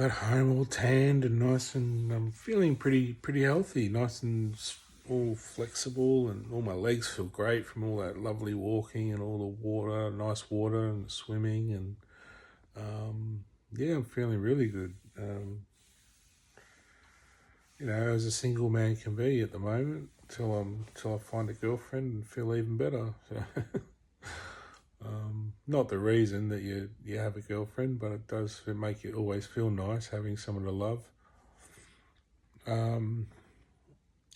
got home all tanned and nice, and I'm feeling pretty healthy, nice and all flexible, and all my legs feel great from all that lovely walking and all the water, nice water and swimming, and yeah, I'm feeling really good. As a single man can be at the moment, till I find a girlfriend and feel even better. So, not the reason that you have a girlfriend, but it does make it always feel nice having someone to love. Um,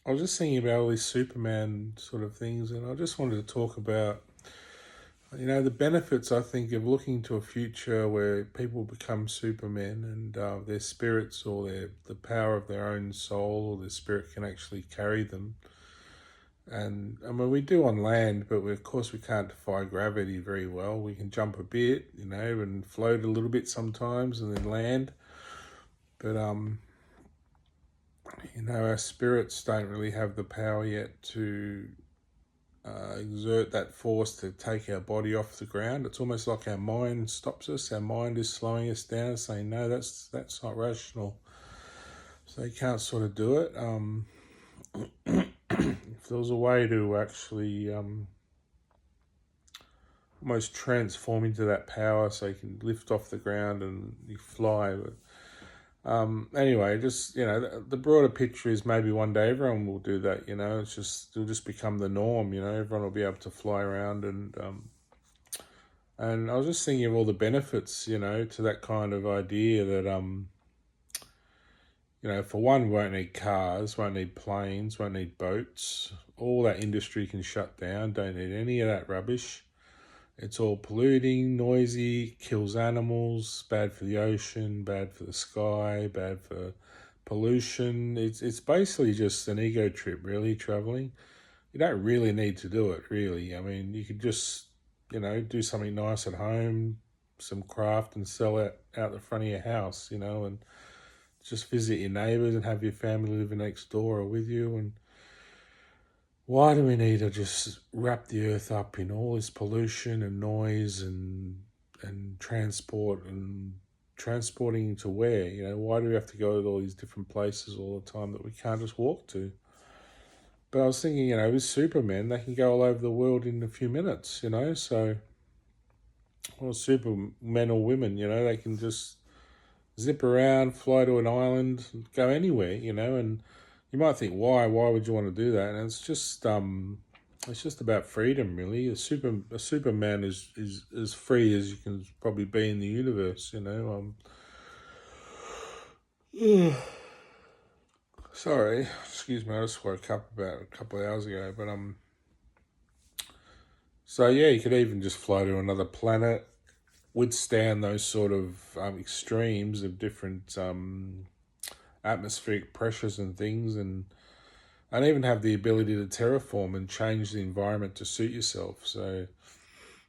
I was just thinking about all these Superman sort of things, and I just wanted to talk about, the benefits, I think, of looking to a future where people become Supermen, and their spirits, or the power of their own soul or their spirit can actually carry them. And I mean, we do on land, but of course we can't defy gravity very well. We can jump a bit, and float a little bit sometimes, and then land. But our spirits don't really have the power yet to exert that force to take our body off the ground. It's almost like our mind stops us. Our mind is slowing us down, saying, "No, that's not rational." So they can't sort of do it. If there was a way to actually almost transform into that power, so you can lift off the ground and you fly. But anyway, just the broader picture is maybe one day everyone will do that. It'll just become the norm. Everyone will be able to fly around, and I was just thinking of all the benefits, to that kind of idea that for one, we won't need cars, won't need planes, won't need boats. All that industry can shut down. Don't need any of that rubbish. It's all polluting, noisy, kills animals, bad for the ocean, bad for the sky, bad for pollution. It's basically just an ego trip, really, traveling. You don't really need to do it, really. I mean, you could just, do something nice at home, some craft, and sell it out the front of your house, and just visit your neighbours and have your family living next door or with you. And why do we need to just wrap the earth up in all this pollution and noise and transport and transporting to where? Why do we have to go to all these different places all the time that we can't just walk to? But I was thinking, with Supermen, they can go all over the world in a few minutes, so, or Supermen or women, they can just zip around, fly to an island, go anywhere, and you might think, why would you want to do that? And it's just about freedom, really. A Superman is as free as you can probably be in the universe, Sorry, excuse me, I just woke up about a couple of hours ago, but so yeah, you could even just fly to another planet, withstand those sort of extremes of different atmospheric pressures and things, and even have the ability to terraform and change the environment to suit yourself. So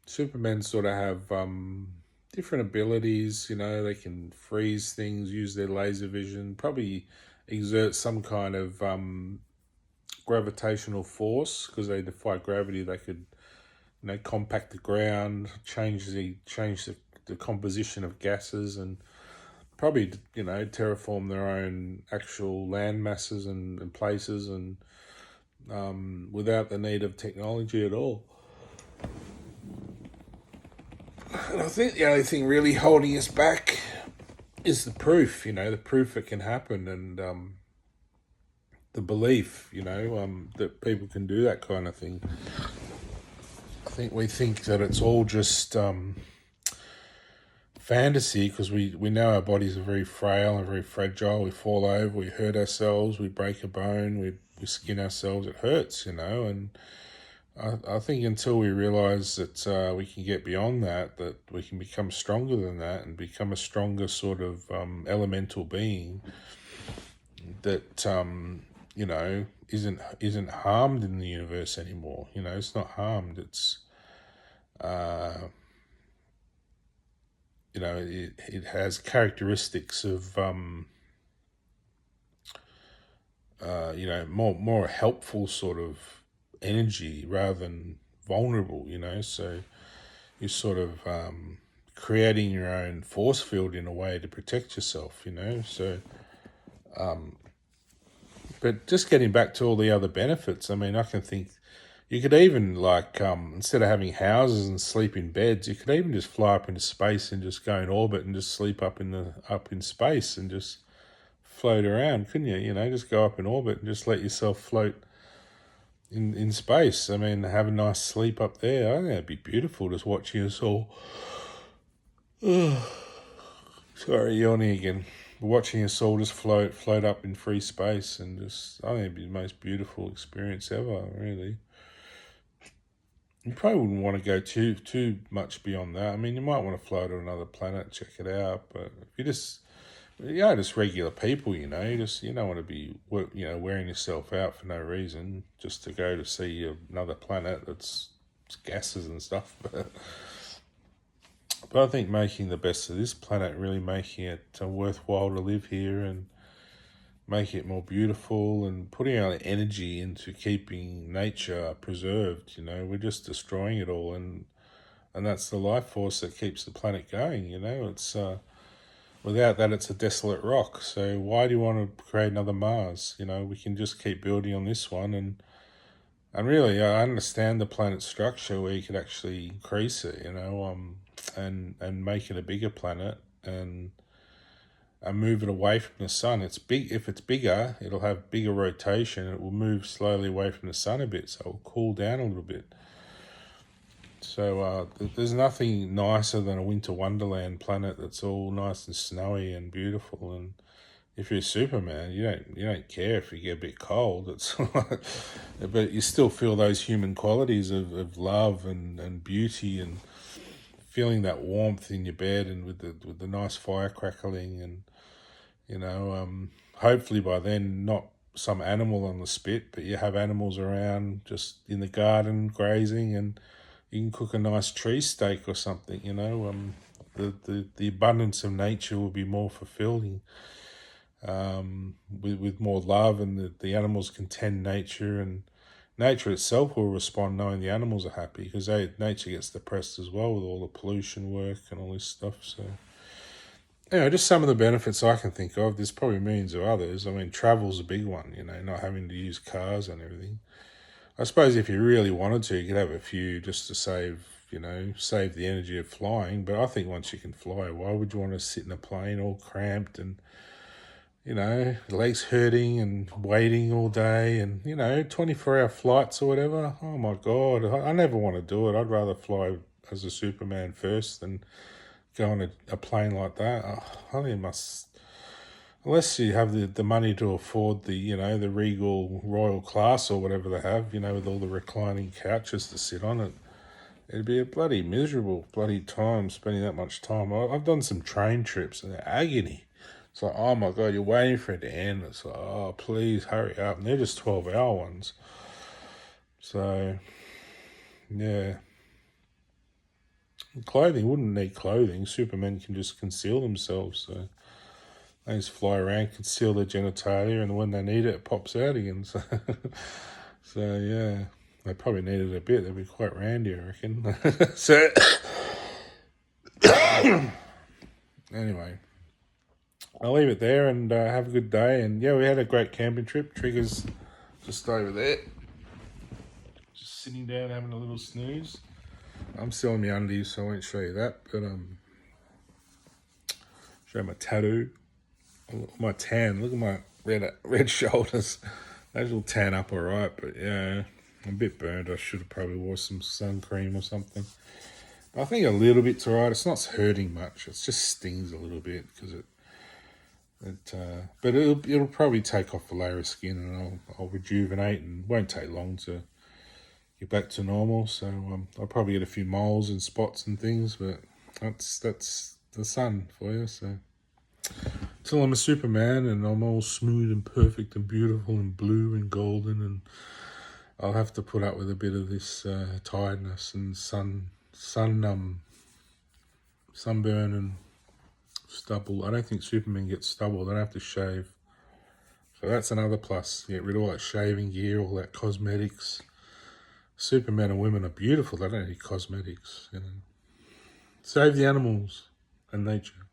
Supermen sort of have different abilities. They can freeze things, use their laser vision, probably exert some kind of gravitational force because they defy gravity. They could compact the ground, change the composition of gases, and probably terraform their own actual land masses and places, and without the need of technology at all. And I think the only thing really holding us back is the proof. The proof it can happen, and the belief that people can do that kind of thing. I think we think that it's all just fantasy because we know our bodies are very frail and very fragile. We fall over, we hurt ourselves, we break a bone, we skin ourselves, it hurts, and I think until we realise that we can get beyond that we can become stronger than that and become a stronger sort of elemental being that isn't harmed in the universe anymore. It's not harmed. It's it has characteristics of more helpful sort of energy rather than vulnerable. So you sort of creating your own force field in a way to protect yourself, So, but just getting back to all the other benefits, I mean, I can think you could even instead of having houses and sleep in beds, you could even just fly up into space and just go in orbit and just sleep up in space and just float around, couldn't you? Just go up in orbit and just let yourself float in space. I mean, have a nice sleep up there. I think that'd be beautiful, just watching us all. Sorry, yawning again. Watching us all just float up in free space, and just, I think it'd be the most beautiful experience ever, really. You probably wouldn't want to go too much beyond that. I mean, you might want to fly to another planet, check it out, but if you just regular people, you don't want to be, wearing yourself out for no reason, just to go to see another planet that's gases and stuff. But I think making the best of this planet, really making it worthwhile to live here and making it more beautiful and putting our energy into keeping nature preserved. We're just destroying it all, and that's the life force that keeps the planet going. It's without that, it's a desolate rock. So why do you want to create another Mars? We can just keep building on this one, and really, I understand the planet's structure where you could actually increase it, and make it a bigger planet and move it away from the sun. It's big. If it's bigger, it'll have bigger rotation. It will move slowly away from the sun a bit, so it'll cool down a little bit. So there's nothing nicer than a winter wonderland planet that's all nice and snowy and beautiful. And if you're Superman, you don't care if you get a bit cold. It's but you still feel those human qualities of love and beauty, and feeling that warmth in your bed, and with the nice fire crackling, and hopefully by then not some animal on the spit, but you have animals around just in the garden grazing, and you can cook a nice tree steak or something. The abundance of nature will be more fulfilling, with more love, and the animals can tend nature, and nature itself will respond knowing the animals are happy, because nature gets depressed as well with all the pollution work and all this stuff. So, just some of the benefits I can think of. There's probably millions of others. I mean, travel's a big one, not having to use cars and everything. I suppose if you really wanted to, you could have a few just to save the energy of flying. But I think once you can fly, why would you want to sit in a plane all cramped and legs hurting and waiting all day, and 24-hour flights or whatever? Oh my God, I never want to do it. I'd rather fly as a Superman first than go on a plane like that. I think it must, unless you have the money to afford the the Regal Royal Class or whatever they have, with all the reclining couches to sit on it. It'd be a bloody miserable bloody time spending that much time. I've done some train trips and they're agony. It's like, oh my God, you're waiting for it to end. It's like, oh, please hurry up. And they're just 12-hour ones. So, yeah. Clothing, wouldn't need clothing. Supermen can just conceal themselves. So they just fly around, conceal their genitalia, and when they need it, it pops out again. So, yeah. They probably need it a bit. They'd be quite randy, I reckon. So, anyway. I'll leave it there, and have a good day. And yeah, we had a great camping trip. Trigger's just over there, just sitting down having a little snooze. I'm still in my undies, so I won't show you that. But show my tattoo, my tan. Look at my red shoulders. Those will tan up all right. But yeah, I'm a bit burned. I should have probably wore some sun cream or something. But I think a little bit's all right. It's not hurting much. It just stings a little bit because but it'll probably take off the layer of skin, and I'll rejuvenate, and won't take long to get back to normal. So I'll probably get a few moles and spots and things, but that's the sun for you. So till I'm a Superman and I'm all smooth and perfect and beautiful and blue and golden, and I'll have to put up with a bit of this tiredness and sunburn and stubble. I don't think Superman gets stubble. They don't have to shave. So that's another plus. Get rid of all that shaving gear, all that cosmetics. Supermen and women are beautiful. They don't need cosmetics, Save the animals and nature.